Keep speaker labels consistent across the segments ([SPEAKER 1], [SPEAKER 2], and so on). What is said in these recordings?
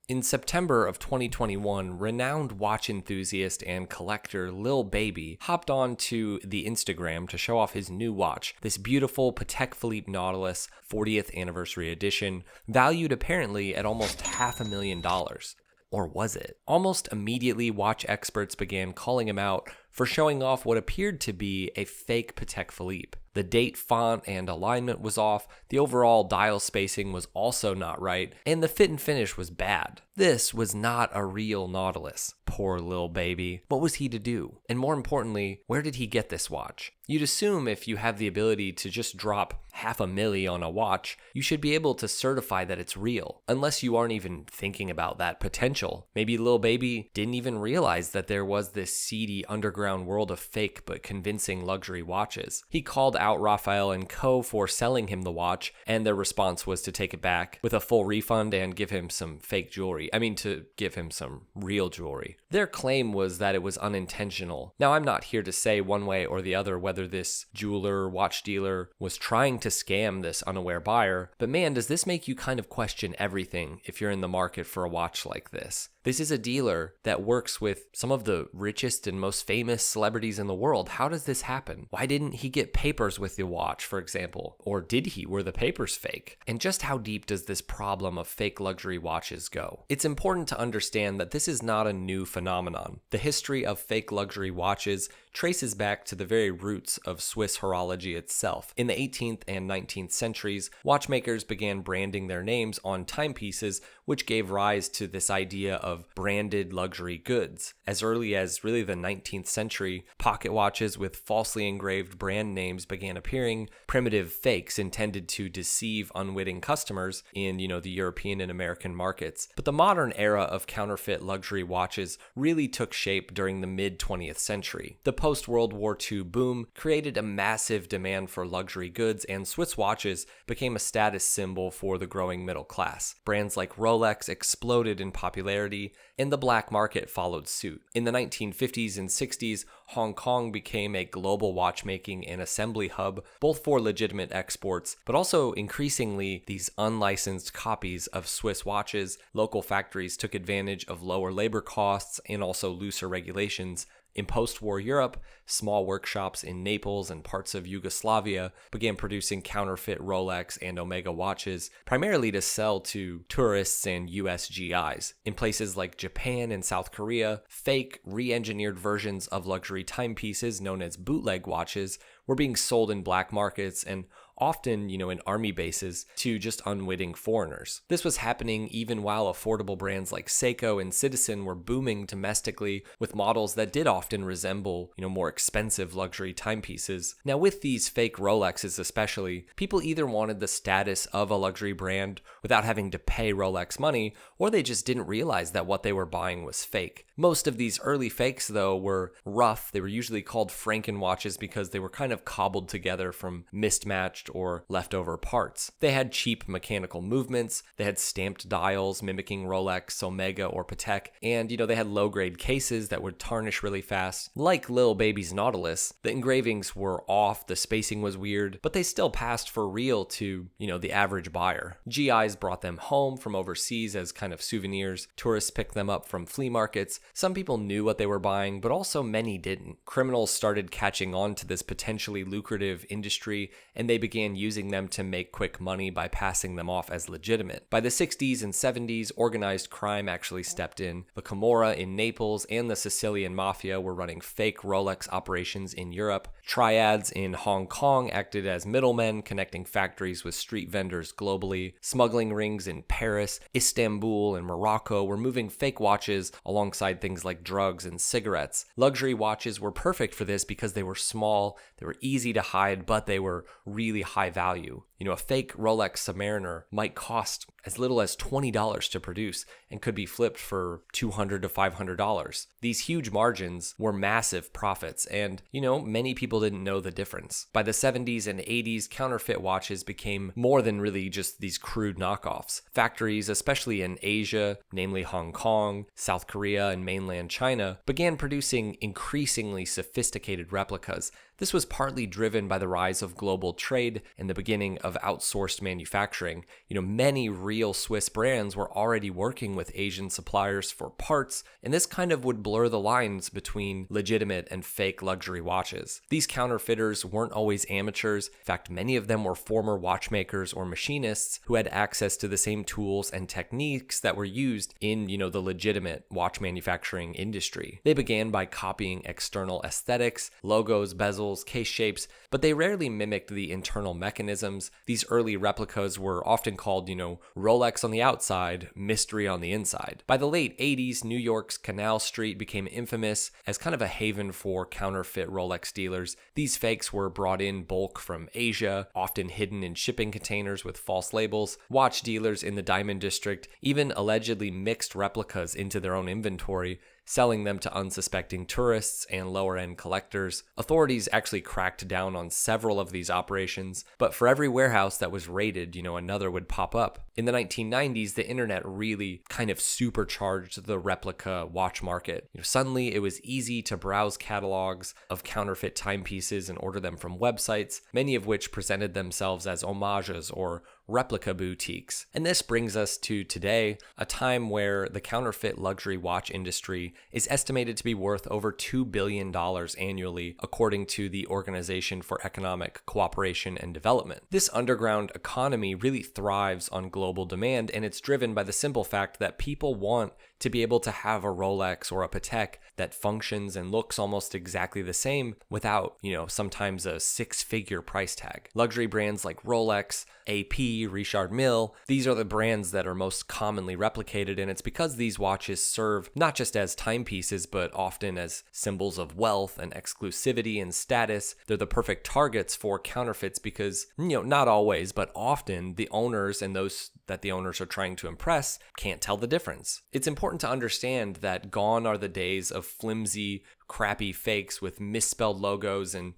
[SPEAKER 1] In September of 2021, renowned watch enthusiast and collector Lil Baby hopped on to the Instagram to show off his new watch, this beautiful Patek Philippe Nautilus 40th anniversary edition, valued apparently at almost $500,000. Or was it? Almost immediately, watch experts began calling him out for showing off what appeared to be a fake Patek Philippe. The date, font, and alignment was off, the overall dial spacing was also not right, and the fit and finish was bad. This was not a real Nautilus. Poor Lil Baby. What was he to do? And more importantly, where did he get this watch? You'd assume if you have the ability to just drop $500,000 on a watch, you should be able to certify that it's real, unless you aren't even thinking about that potential. Maybe Lil Baby didn't even realize that there was this seedy underground world of fake but convincing luxury watches. He called out Raphael & Co. for selling him the watch, and their response was to take it back with a full refund and give him some fake jewelry. To give him some real jewelry. Their claim was that it was unintentional. Now, I'm not here to say one way or the other whether this jeweler or watch dealer was trying to scam this unaware buyer, but man, does this make you kind of question everything if you're in the market for a watch like this. This is a dealer that works with some of the richest and most famous celebrities in the world. How does this happen? Why didn't he get papers with the watch, for example? Or did he? Were the papers fake? And just how deep does this problem of fake luxury watches go? It's important to understand that this is not a new phenomenon. The history of fake luxury watches traces back to the very roots of Swiss horology itself. In the 18th and 19th centuries, watchmakers began branding their names on timepieces, which gave rise to this idea of branded luxury goods. As early as really the 19th century, pocket watches with falsely engraved brand names began appearing, primitive fakes intended to deceive unwitting customers in, the European and American markets. But the modern era of counterfeit luxury watches really took shape during the mid-20th century. The post-World War II boom created a massive demand for luxury goods, and Swiss watches became a status symbol for the growing middle class. Brands like Rolex exploded in popularity, and the black market followed suit. In the 1950s and 60s, Hong Kong became a global watchmaking and assembly hub, both for legitimate exports, but also increasingly these unlicensed copies of Swiss watches. Local factories took advantage of lower labor costs and also looser regulations. In post-war Europe, small workshops in Naples and parts of Yugoslavia began producing counterfeit Rolex and Omega watches, primarily to sell to tourists and US GIs. In places like Japan and South Korea, fake, re-engineered versions of luxury timepieces known as bootleg watches were being sold in black markets and often, in army bases to just unwitting foreigners. This was happening even while affordable brands like Seiko and Citizen were booming domestically with models that did often resemble, more expensive luxury timepieces. Now, with these fake Rolexes especially, people either wanted the status of a luxury brand without having to pay Rolex money, or they just didn't realize that what they were buying was fake. Most of these early fakes, though, were rough. They were usually called Franken watches because they were kind of cobbled together from mismatched or leftover parts. They had cheap mechanical movements, they had stamped dials mimicking Rolex, Omega, or Patek, and they had low-grade cases that would tarnish really fast. Like Lil Baby's Nautilus, the engravings were off, the spacing was weird, but they still passed for real to, the average buyer. GIs brought them home from overseas as kind of souvenirs, tourists picked them up from flea markets. Some people knew what they were buying, but also many didn't. Criminals started catching on to this potentially lucrative industry, and they began using them to make quick money by passing them off as legitimate. By the 60s and 70s, organized crime actually stepped in. The Camorra in Naples and the Sicilian Mafia were running fake Rolex operations in Europe. Triads in Hong Kong acted as middlemen, connecting factories with street vendors globally. Smuggling rings in Paris, Istanbul, and Morocco were moving fake watches alongside things like drugs and cigarettes. Luxury watches were perfect for this because they were small, they were easy to hide, but they were really high value. A fake Rolex Submariner might cost as little as $20 to produce and could be flipped for $200 to $500. These huge margins were massive profits, and, many people didn't know the difference. By the 70s and 80s, counterfeit watches became more than really just these crude knockoffs. Factories, especially in Asia, namely Hong Kong, South Korea, and mainland China, began producing increasingly sophisticated replicas. This was partly driven by the rise of global trade and the beginning of outsourced manufacturing. Many real Swiss brands were already working with Asian suppliers for parts, and this kind of would blur the lines between legitimate and fake luxury watches. These counterfeiters weren't always amateurs. In fact, many of them were former watchmakers or machinists who had access to the same tools and techniques that were used in, the legitimate watch manufacturing industry. They began by copying external aesthetics, logos, bezels, case shapes, but they rarely mimicked the internal mechanisms. These early replicas were often called, Rolex on the outside, mystery on the inside. By the late 80s, New York's Canal Street became infamous as kind of a haven for counterfeit Rolex dealers. These fakes were brought in bulk from Asia, often hidden in shipping containers with false labels. Watch dealers in the Diamond District even allegedly mixed replicas into their own inventory, selling them to unsuspecting tourists and lower-end collectors. Authorities actually cracked down on several of these operations, but for every warehouse that was raided, another would pop up. In the 1990s, the internet really kind of supercharged the replica watch market. Suddenly, it was easy to browse catalogs of counterfeit timepieces and order them from websites, many of which presented themselves as homages or replica boutiques. And this brings us to today, a time where the counterfeit luxury watch industry is estimated to be worth over $2 billion annually, according to the Organization for Economic Cooperation and Development. This underground economy really thrives on global demand, and it's driven by the simple fact that people want to be able to have a Rolex or a Patek that functions and looks almost exactly the same without, sometimes a six-figure price tag. Luxury brands like Rolex, AP, Richard Mille, these are the brands that are most commonly replicated, and it's because these watches serve not just as timepieces, but often as symbols of wealth and exclusivity and status. They're the perfect targets for counterfeits because, not always, but often the owners and those that the owners are trying to impress can't tell the difference. It's important to understand that gone are the days of flimsy, crappy fakes with misspelled logos and,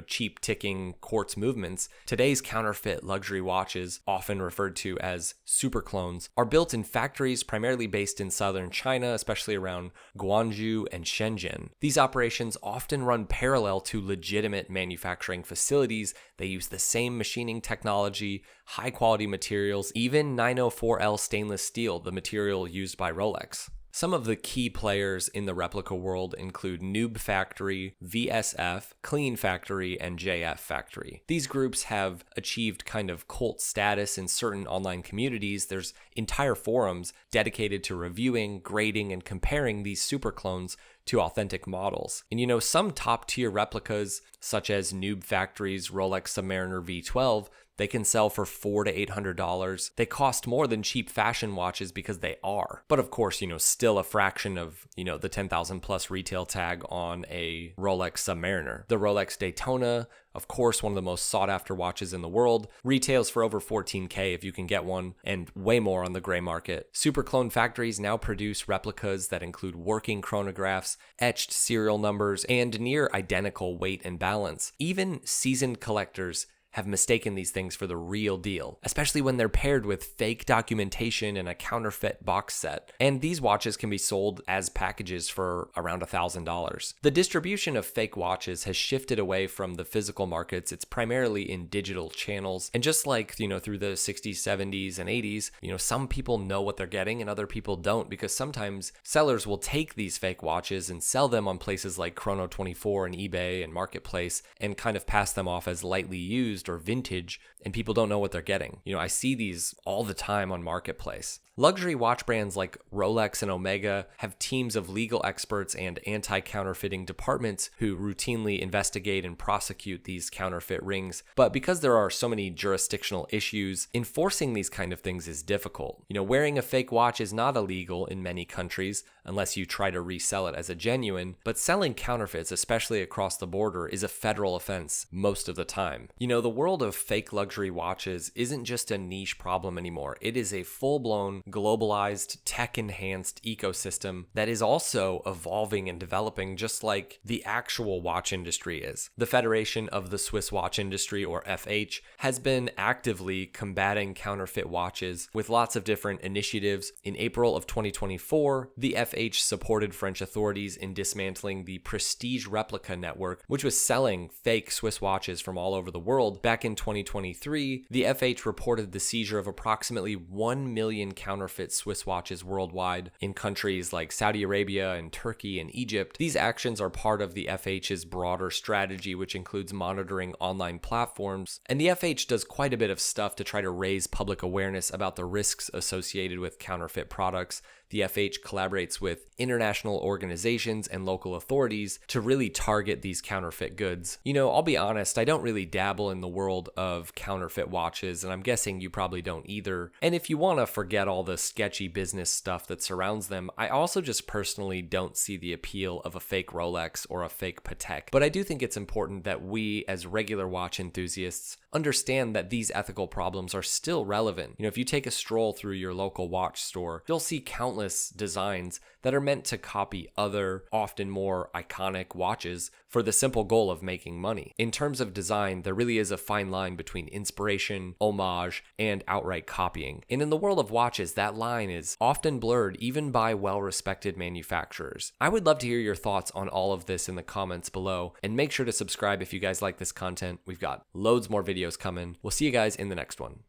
[SPEAKER 1] cheap ticking quartz movements. Today's counterfeit luxury watches, often referred to as super clones, are built in factories primarily based in southern China, especially around Guangzhou and Shenzhen. These operations often run parallel to legitimate manufacturing facilities. They use the same machining technology, high quality materials, even 904L stainless steel, the material used by Rolex. Some of the key players in the replica world include Noob Factory, VSF, Clean Factory, and JF Factory. These groups have achieved kind of cult status in certain online communities. There's entire forums dedicated to reviewing, grading, and comparing these super clones to authentic models. And some top tier replicas, such as Noob Factory's Rolex Submariner V12, they can sell for $400 to $800. They cost more than cheap fashion watches because they are. But of course, still a fraction of, the 10,000 plus retail tag on a Rolex Submariner. The Rolex Daytona, of course, one of the most sought after watches in the world, retails for over $14K if you can get one, and way more on the gray market. Super clone factories now produce replicas that include working chronographs, etched serial numbers, and near identical weight and balance. Even seasoned collectors have mistaken these things for the real deal, especially when they're paired with fake documentation and a counterfeit box set. And these watches can be sold as packages for around $1,000. The distribution of fake watches has shifted away from the physical markets. It's primarily in digital channels. And just like, through the 60s, 70s, and 80s, some people know what they're getting and other people don't, because sometimes sellers will take these fake watches and sell them on places like Chrono24 and eBay and Marketplace and kind of pass them off as lightly used or vintage, and people don't know what they're getting. I see these all the time on Marketplace. Luxury watch brands like Rolex and Omega have teams of legal experts and anti-counterfeiting departments who routinely investigate and prosecute these counterfeit rings. But because there are so many jurisdictional issues, enforcing these kind of things is difficult. Wearing a fake watch is not illegal in many countries unless you try to resell it as a genuine, but selling counterfeits, especially across the border, is a federal offense most of the time. The world of fake luxury watches isn't just a niche problem anymore. It is a full-blown globalized, tech-enhanced ecosystem that is also evolving and developing just like the actual watch industry is. The Federation of the Swiss Watch Industry, or FH, has been actively combating counterfeit watches with lots of different initiatives. In April of 2024, the FH supported French authorities in dismantling the Prestige Replica network, which was selling fake Swiss watches from all over the world. Back in 2023, the FH reported the seizure of approximately 1 million counterfeit Swiss watches worldwide in countries like Saudi Arabia and Turkey and Egypt. These actions are part of the FH's broader strategy, which includes monitoring online platforms. And the FH does quite a bit of stuff to try to raise public awareness about the risks associated with counterfeit products. The FH collaborates with international organizations and local authorities to really target these counterfeit goods. You know, I'll be honest, I don't really dabble in the world of counterfeit watches, and I'm guessing you probably don't either. And if you want to forget all the sketchy business stuff that surrounds them, I also just personally don't see the appeal of a fake Rolex or a fake Patek. But I do think it's important that we, as regular watch enthusiasts, understand that these ethical problems are still relevant. You know, if you take a stroll through your local watch store, you'll see countless designs that are meant to copy other, often more iconic watches for the simple goal of making money. In terms of design, there really is a fine line between inspiration, homage, and outright copying. And in the world of watches, that line is often blurred even by well-respected manufacturers. I would love to hear your thoughts on all of this in the comments below, and make sure to subscribe if you guys like this content. We've got loads more videos coming. We'll see you guys in the next one.